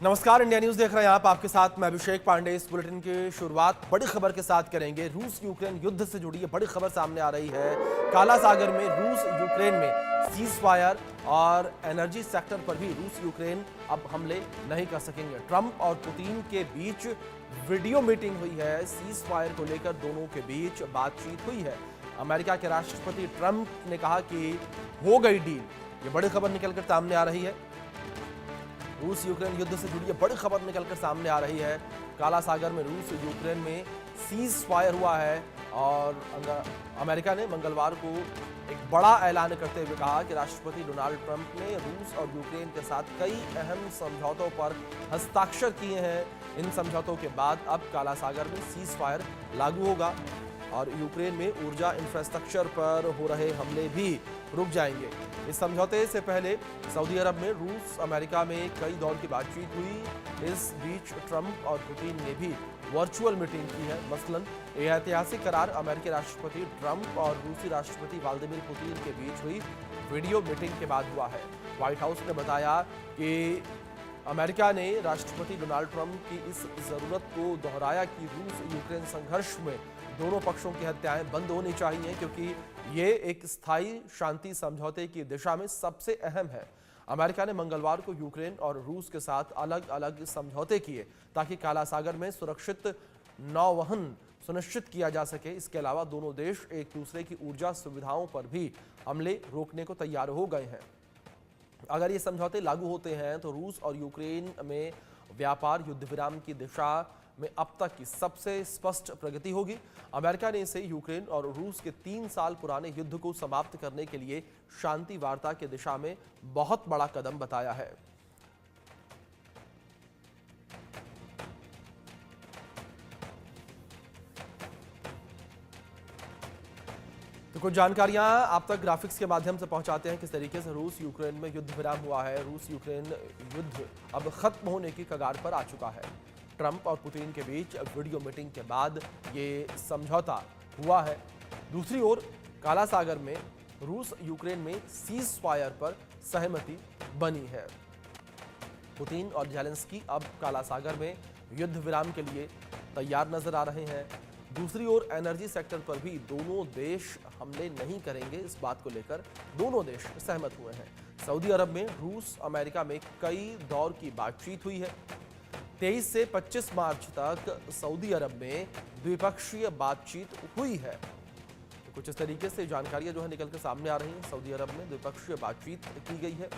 नमस्कार, India news देख रहे हैं आप। आपके साथ मैं अभिषेक पांडे। इस बुलेटिन की शुरुआत बड़ी खबर के साथ करेंगे। रूस यूक्रेन युद्ध से जुड़ी ये बड़ी खबर सामने आ रही है। काला सागर में रूस यूक्रेन में सीज फायर और एनर्जी सेक्टर पर भी रूस यूक्रेन अब हमले नहीं कर सकेंगे। ट्रंप और पुतिन के बीच वीडियो मीटिंग हुई है। सीज फायर को लेकर दोनों के बीच बातचीत हुई है। अमेरिका के राष्ट्रपति ट्रंप ने कहा कि हो गई डील। ये बड़ी खबर निकलकर सामने आ रही है। रूस यूक्रेन युद्ध से जुड़ी बड़ी खबर निकलकर सामने आ रही है। काला सागर में रूस यूक्रेन में सीज फायर हुआ है और अमेरिका ने मंगलवार को एक बड़ा ऐलान करते हुए कहा कि राष्ट्रपति डोनाल्ड ट्रंप ने रूस और यूक्रेन के साथ कई अहम समझौतों पर हस्ताक्षर किए हैं। इन समझौतों के बाद अब काला सागर में सीज फायर लागू होगा और यूक्रेन में ऊर्जा इंफ्रास्ट्रक्चर पर हो रहे हमले भी रुक जाएंगे। इस समझौते से पहले सऊदी अरब में रूस अमेरिका में कई दौर की बातचीत हुई। इस बीच ट्रंप और पुतिन ने भी वर्चुअल मीटिंग की है। मसलन यह ऐतिहासिक करार अमेरिकी राष्ट्रपति ट्रंप और रूसी राष्ट्रपति व्लादिमीर पुतिन के बीच हुई वीडियो मीटिंग के बाद हुआ है। व्हाइट हाउस ने बताया कि अमेरिका ने राष्ट्रपति डोनाल्ड ट्रंप की इस जरूरत को दोहराया कि रूस यूक्रेन संघर्ष में दोनों पक्षों की हत्याएं बंद होनी चाहिए, क्योंकि ये एक स्थायी शांति समझौते की दिशा में सबसे अहम है। अमेरिका ने मंगलवार को यूक्रेन और रूस के साथ अलग अलग समझौते किए ताकि काला सागर में सुरक्षित नौवहन सुनिश्चित किया जा सके। इसके अलावा दोनों देश एक दूसरे की ऊर्जा सुविधाओं पर भी हमले रोकने को तैयार हो गए हैं। अगर ये समझौते लागू होते हैं तो रूस और यूक्रेन में व्यापार युद्ध विराम की दिशा में अब तक की सबसे स्पष्ट प्रगति होगी। अमेरिका ने इसे यूक्रेन और रूस के 3 साल पुराने युद्ध को समाप्त करने के लिए शांति वार्ता की दिशा में बहुत बड़ा कदम बताया है। तो कुछ जानकारियां आप तक ग्राफिक्स के माध्यम से पहुंचाते हैं किस तरीके से रूस यूक्रेन में युद्ध विराम हुआ है। रूस यूक्रेन युद्ध अब खत्म होने की कगार पर आ चुका है। ट्रंप और पुतिन के बीच वीडियो मीटिंग के बाद ये समझौता हुआ है। दूसरी ओर काला सागर में रूस यूक्रेन में सीज फायर पर सहमति बनी है। पुतिन और जेलेंस्की अब काला सागर में युद्ध विराम के लिए तैयार नजर आ रहे हैं। दूसरी ओर एनर्जी सेक्टर पर भी दोनों देश हमले नहीं करेंगे, इस बात को लेकर दोनों देश सहमत हुए हैं। सऊदी अरब में रूस अमेरिका में कई दौर की बातचीत हुई है। 23 से 25 मार्च तक सऊदी अरब में द्विपक्षीय बातचीत हुई है। तो कुछ इस तरीके से जानकारियां जो है निकल कर सामने आ रही हैं। सऊदी अरब में द्विपक्षीय बातचीत की गई है।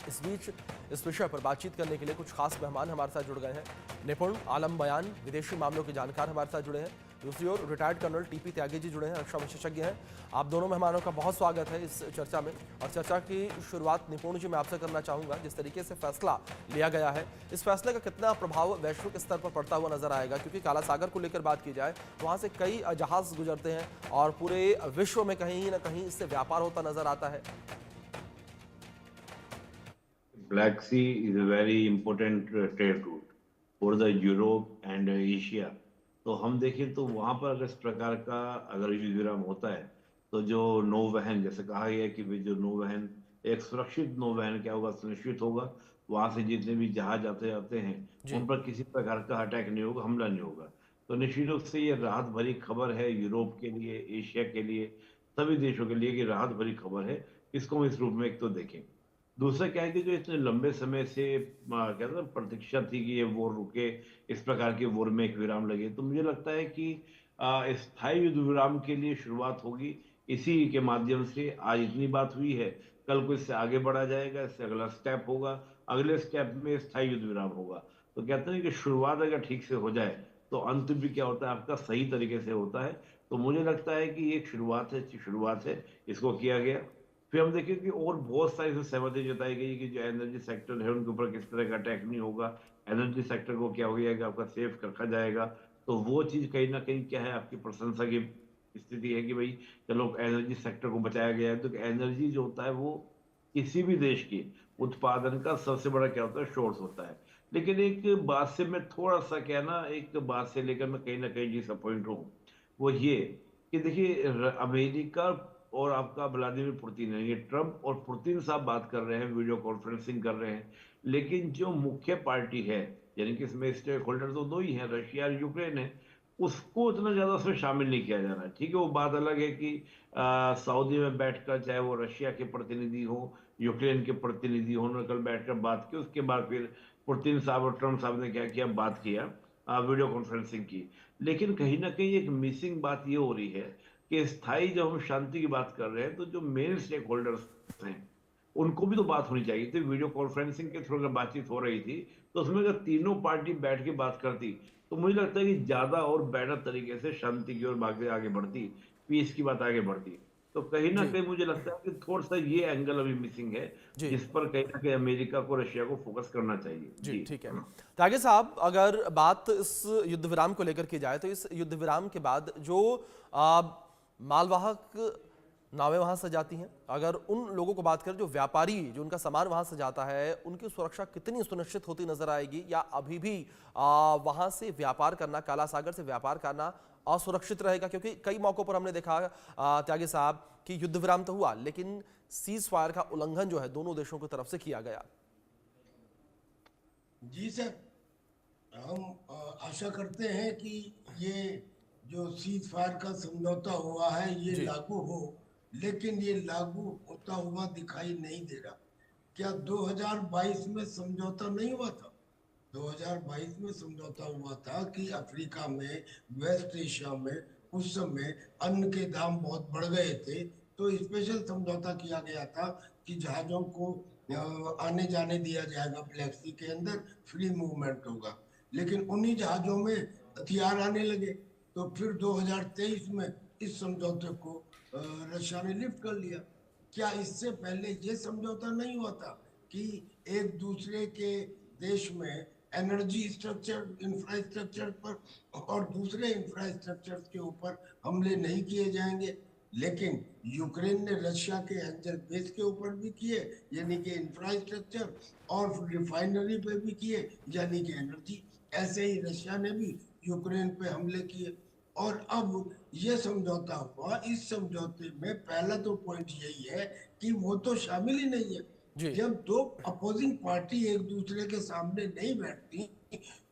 इस बीच इस विषय पर बातचीत करने के लिए कुछ खास मेहमान हमारे साथ जुड़ गए हैं। निपुण आलम बयान विदेशी मामलों के जानकार हमारे साथ जुड़े हैं। दूसरी ओर retired colonel TP Tyagi ji जुड़े हैं, रक्षा विशेषज्ञ हैं। आप दोनों मेहमानों का बहुत स्वागत है इस चर्चा में। और चर्चा की शुरुआत निपुण जी मैं आपसे करना चाहूंगा। जिस तरीके से फैसला लिया गया है, इस फैसले का कितना प्रभाव वैश्विक स्तर पर पड़ता हुआ नजर आएगा? क्योंकि काला सागर को लेकर बात की जाए तो वहां से कई जहाज गुजरते हैं और पूरे विश्व में कहीं ना कहीं इससे व्यापार होता नजर आता है। Black Sea is a very important trade route for the Europe and Asia. तो हम देखें तो वहां पर अगर इस प्रकार का अगर युद्ध विराम होता है तो जो नौवहन, जैसे कहा गया है कि जो नौवहन एक सुरक्षित नौवहन क्या होगा, सुनिश्चित होगा वहां से जितने भी जहाज आते जाते हैं जी। उन पर किसी प्रकार का अटैक नहीं होगा, हमला नहीं होगा। तो निश्चित रूप से ये राहत भरी खबर है यूरोप के लिए, एशिया के लिए, सभी देशों के लिए कि राहत भरी खबर है। इसको हम इस रूप में एक तो देखें। दूसरा क्या है कि जो इतने लंबे समय से कहते हैं प्रतीक्षा थी कि ये वॉर रुके, इस प्रकार के वॉर में एक विराम लगे, तो मुझे लगता है कि स्थायी युद्ध विराम के लिए शुरुआत होगी इसी के माध्यम से। आज इतनी बात हुई है, कल को इससे आगे बढ़ा जाएगा, इससे अगला स्टेप होगा, अगले स्टेप में स्थायी युद्ध विराम होगा। तो कहते हैं कि शुरुआत अगर ठीक से हो जाए तो अंत भी क्या होता है आपका सही तरीके से होता है। तो मुझे लगता है कि ये एक शुरुआत है, अच्छी शुरुआत है, इसको किया गया। फिर हम देखें कि और बहुत सारी इसमें सहमति जताई गई कि जो एनर्जी सेक्टर है उनके ऊपर किस तरह का अटैक नहीं होगा, एनर्जी सेक्टर को क्या हो जाएगा, आपका सेफ रखा जाएगा। तो वो चीज कहीं ना कहीं क्या है, आपकी प्रशंसा की स्थिति है कि भाई चलो एनर्जी सेक्टर को बचाया गया है। तो एनर्जी जो होता है वो किसी भी देश के उत्पादन का सबसे बड़ा क्या होता है, सोर्स होता है। लेकिन एक बात से मैं थोड़ा सा क्या ना, एक बात से लेकर मैं कहीं ना कहीं डिसअपॉइंट हूँ, वो ये कि देखिए अमेरिका और आपका व्लादिमीर पुतिन है। ये ट्रम्प और पुतिन साहब बात कर रहे हैं, वीडियो कॉन्फ्रेंसिंग कर रहे हैं। लेकिन जो मुख्य पार्टी है, यानी कि इसमें स्टेक होल्डर तो दो ही हैं, रशिया और यूक्रेन है, उसको उतना ज्यादा उसमें शामिल नहीं किया जा रहा है। ठीक है, वो बात अलग है कि सऊदी में बैठकर, चाहे वो रशिया के प्रतिनिधि हो, यूक्रेन के प्रतिनिधि हो, उन्होंने कल बैठकर बात की। उसके बाद फिर पुतिन साहब और ट्रम्प साहब ने क्या किया, बात किया, वीडियो कॉन्फ्रेंसिंग की। लेकिन कहीं ना कहीं एक मिसिंग बात ये हो रही है कि स्थायी जब हम शांति की बात कर रहे हैं, तो जो मेन स्टेक होल्डर्स हैं उनको भी तो बात होनी चाहिए थी। वीडियो कॉन्फ्रेंसिंग के थ्रू अगर बातचीत हो रही थी, तो उसमें अगर तीनों पार्टी बैठ के बात करती, तो मुझे लगता है कि ज्यादा और बेटर तरीके से शांति की ओर भागते आगे बढ़ती, पीस की बात आगे बढ़ती। तो कहीं ना जी कहीं मुझे लगता है कि थोड़ा सा ये एंगल अभी मिसिंग है, जी जिस पर कहीं ना कहीं अमेरिका को, रशिया को फोकस करना चाहिए। जी जी। ठीक है। त्यागी साहब, अगर बात इस युद्ध विराम को लेकर की जाए तो इस युद्ध विराम के बाद जो आ, मालवाहक नावें वहां से जाती हैं, अगर उन लोगों को बात करें जो व्यापारी, जो उनका सामान वहां से जाता है, उनकी सुरक्षा कितनी सुनिश्चित होती नजर आएगी, या अभी भी वहां से व्यापार करना, काला सागर से व्यापार करना असुरक्षित रहेगा? क्योंकि कई मौकों पर हमने देखा त्यागी साहब कि युद्ध विराम तो हुआ, लेकिन सीज फायर का उल्लंघन जो है दोनों देशों की तरफ से किया गया। जी सर, हम आशा करते हैं कि ये जो सीज फायर का समझौता हुआ है ये जी लागू हो, लेकिन ये लागू होता हुआ दिखाई नहीं दे रहा। क्या 2022 में समझौता नहीं हुआ था? 2022 में समझौता हुआ था कि अफ्रीका में, वेस्ट एशिया में उस समय अन्न के दाम बहुत बढ़ गए थे, तो स्पेशल समझौता किया गया था कि जहाजों को आने जाने दिया जाएगा, ब्लैक सी के अंदर फ्री मूवमेंट होगा। लेकिन उन्हीं जहाजों में हथियार आने लगे, तो फिर 2023 में इस समझौते को रशिया ने लिफ्ट कर लिया। क्या इससे पहले ये समझौता नहीं हुआ था कि एक दूसरे के देश में एनर्जी स्ट्रक्चर, इंफ्रास्ट्रक्चर पर और दूसरे इंफ्रास्ट्रक्चर के ऊपर हमले नहीं किए जाएंगे? लेकिन यूक्रेन ने रशिया के एंजल बेस के ऊपर भी किए, यानी कि इंफ्रास्ट्रक्चर, और रिफाइनरी पे भी किए, यानी कि एनर्जी। ऐसे ही रशिया ने भी यूक्रेन पे हमले किए। और अब ये समझौता हुआ, इस समझौते में पहला तो पॉइंट यही है कि वो तो शामिल ही नहीं है। जी जब दो अपोजिंग पार्टी एक दूसरे के सामने नहीं बैठती,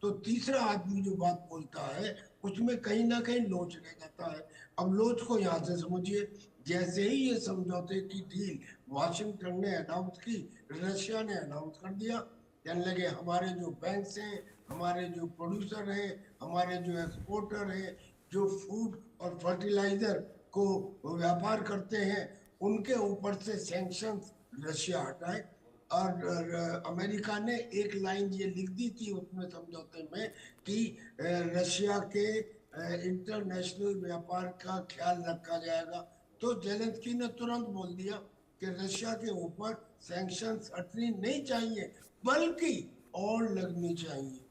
तो तीसरा आदमी जो बात बोलता है उसमें कहीं ना कहीं लोच रह जाता है। अब लोच को यहाँ से समझिए, जैसे ही ये समझौते की डील वाशिंगटन ने अनाउंस की, रशिया ने अनाउंस कर दिया, कहने लगे हमारे जो बैंक्स हैं, हमारे जो प्रोड्यूसर हैं, हमारे जो एक्सपोर्टर हैं, जो फूड और फर्टिलाइजर को व्यापार करते हैं, उनके ऊपर से सैंक्शंस रशिया हटाए। और अमेरिका ने एक लाइन ये लिख दी थी उसमें समझौते में कि रशिया के इंटरनेशनल व्यापार का ख्याल रखा जाएगा। तो जेलेंस्की ने तुरंत बोल दिया कि रशिया के ऊपर सैंक्शंस हटनी नहीं चाहिए, बल्कि और लगनी चाहिए।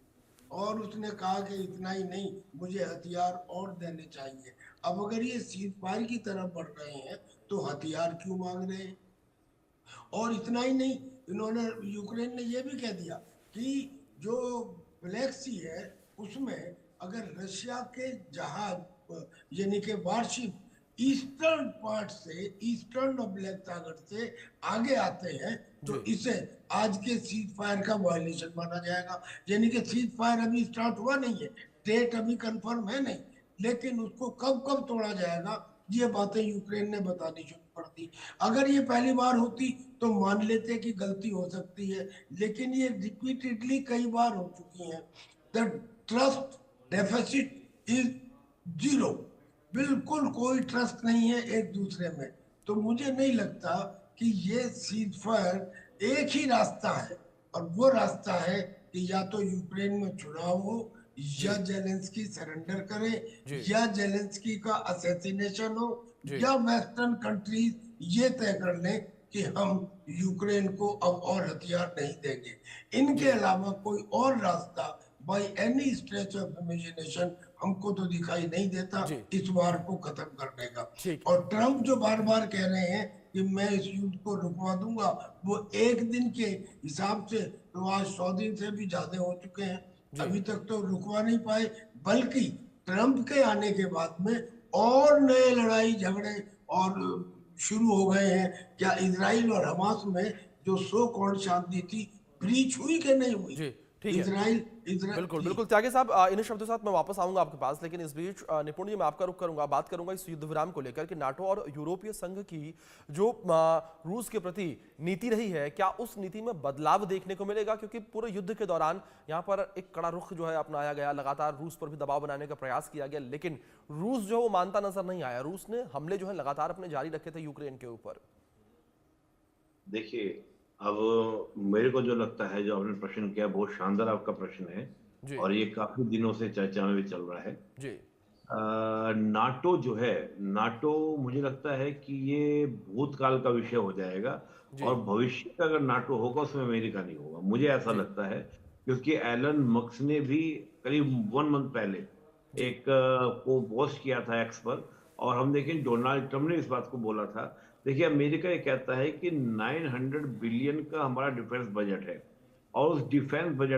और उसने कहा कि इतना ही नहीं, मुझे हथियार और देने चाहिए। अब अगर ये सीज फायर की तरफ बढ़ रहे हैं, तो हथियार क्यों मांग रहे हैं? और इतना ही नहीं, इन्होंने, यूक्रेन ने यह भी कह दिया कि जो ब्लैक सी है उसमें अगर रशिया के जहाज, यानी कि वारशिप ईस्टर्न पार्ट से, ईस्टर्न और ब्लैक सागर से आगे आते हैं, तो जी इसे आज के सीज फायर का वायलेशन माना जाएगा। यानी कि सीज फायर अभी स्टार्ट हुआ नहीं है, डेट अभी कंफर्म है नहीं, लेकिन उसको कब कब तोड़ा जाएगा ये बातें यूक्रेन ने बतानी शुरू कर दी। अगर ये पहली बार होती तो मान लेते कि गलती हो सकती है, लेकिन ये रिपीटेडली कई बार हो चुकी है। The trust deficit is zero, बिल्कुल कोई ट्रस्ट नहीं है एक दूसरे में। तो मुझे नहीं लगता कि ये सीज फायर एक ही रास्ता है, और वो रास्ता है कि या तो यूक्रेन में चुनाव हो, जी या जेलेंस्की सरेंडर करे, जी या जेलेंस्की का असैसिनेशन हो, जी या वेस्टर्न कंट्रीज ये तय कर लें कि हम यूक्रेन को अब और हथियार नहीं देंगे। इनके जी अलावा कोई और रास्ता by any stretch of imagination हमको तो दिखाई नहीं देता जी इस वार को खत्म करने का। ठीक है। और ट्रंप जो बार बार कह रहे हैं कि मैं इस युद्ध को रुकवा दूंगा, वो एक दिन के हिसाब से तो आज 100 दिन से भी ज्यादा हो चुके हैं, जी अभी तक तो रुकवा नहीं पाए। बल्कि ट्रंप के आने के बाद में और नए लड़ाई झगड़े और शुरू हो गए हैं। क्या इसराइल और हमास में जो सो कॉल्ड शांति थी ब्रीच हुई कि नहीं हुई? जी, ठीक है। इसराइल इसराइल बिल्कुल, जी। बिल्कुल त्यागी साहब, इन्हीं शब्दों के साथ मैं वापस आऊंगा आपके पास, लेकिन इस बीच निपुण जी मैं आपका रुख करूंगा, बात करूंगा इस युद्ध विराम को लेकर कि नाटो और यूरोपीय संघ की जो रूस के प्रति नीति रही है, क्या उस नीति में बदलाव देखने को मिलेगा? क्योंकि पूरे युद्ध के दौरान यहाँ पर एक कड़ा रुख जो है अपनाया गया, लगातार रूस पर भी दबाव बनाने का प्रयास किया गया, लेकिन रूस जो वो मानता नजर नहीं आया। रूस ने हमले जो है लगातार अपने जारी रखे थे यूक्रेन के ऊपर। देखिए, अब मेरे को जो लगता है, जो आपने प्रश्न किया, बहुत शानदार आपका प्रश्न है जी, और ये काफी दिनों से चर्चा में भी चल रहा है। जी, नाटो जो है, नाटो मुझे लगता है कि ये भूतकाल का विषय हो जाएगा जी, और भविष्य का अगर नाटो होगा उसमें अमेरिका नहीं होगा, मुझे ऐसा जी, लगता है। क्योंकि एलन मस्क ने भी करीब 1 मंथ पहले जी, एक को पोस्ट किया था एक्स पर, और हम देखें डोनाल्ड ट्रम्प ने इस बात को बोला था। देखिए, अमेरिका ये कहता है कि 900 बिलियन का हमारा डिफेंस बजट है और उस डिफेंस बजट